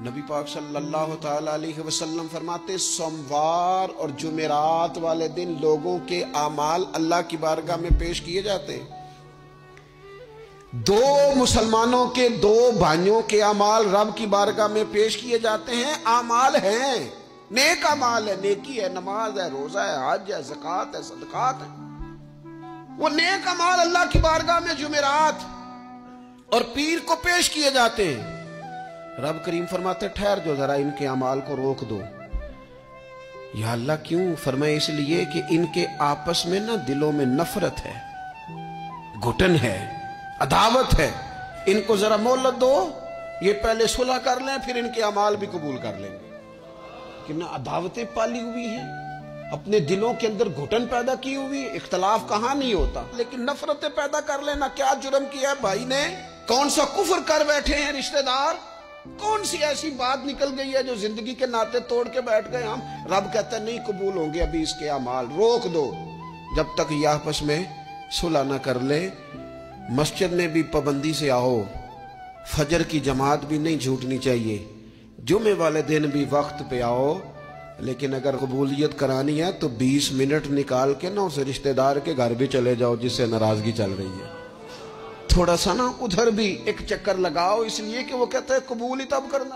نبی پاک صلی اللہ تعالی علیہ وسلم فرماتے سوموار اور جمعرات والے دن لوگوں کے اعمال اللہ کی بارگاہ میں پیش کیے جاتے ہیں۔ دو مسلمانوں کے دو بھائیوں کے اعمال رب کی بارگاہ میں پیش کیے جاتے ہیں۔ اعمال ہیں، نیک اعمال ہے، نیکی ہے، نماز ہے، روزہ ہے، حج ہے، زکوٰۃ ہے، صدقات ہے۔ وہ نیک اعمال اللہ کی بارگاہ میں جمعرات اور پیر کو پیش کیے جاتے ہیں۔ رب کریم فرماتے ٹھہر جو ذرا ان کے اعمال کو روک دو۔ یا اللہ کیوں؟ فرمائے اس لیے کہ ان کے آپس میں نا دلوں میں نفرت ہے، گھٹن ہے، عداوت ہے۔ ان کو ذرا مہلت دو، یہ پہلے صلح کر لیں پھر ان کے اعمال بھی قبول کر لیں گے۔ کہ نہ عداوتیں پالی ہوئی ہیں، اپنے دلوں کے اندر گھٹن پیدا کی ہوئی، اختلاف کہاں نہیں ہوتا، لیکن نفرتیں پیدا کر لینا۔ کیا جرم کیا ہے بھائی نے؟ کون سا کفر کر بیٹھے ہیں رشتہ دار؟ کون سی ایسی بات نکل گئی ہے جو زندگی کے ناطے توڑ کے بیٹھ گئے ہم؟ رب کہتا ہے نہیں قبول ہوں گے ابھی اس کے اعمال، روک دو جب تک یہ آپس میں صلح نہ کر لے۔ مسجد میں بھی پابندی سے آؤ، فجر کی جماعت بھی نہیں چھوٹنی چاہیے، جمعے والے دن بھی وقت پہ آؤ، لیکن اگر قبولیت کرانی ہے تو 20 منٹ نکال کے نا اسے رشتہ دار کے گھر بھی چلے جاؤ جس سے ناراضگی چل رہی ہے، تھوڑا سا نا ادھر بھی ایک چکر لگاؤ، اس لیے کہ وہ کہتا ہے قبول ہی تب کرنا۔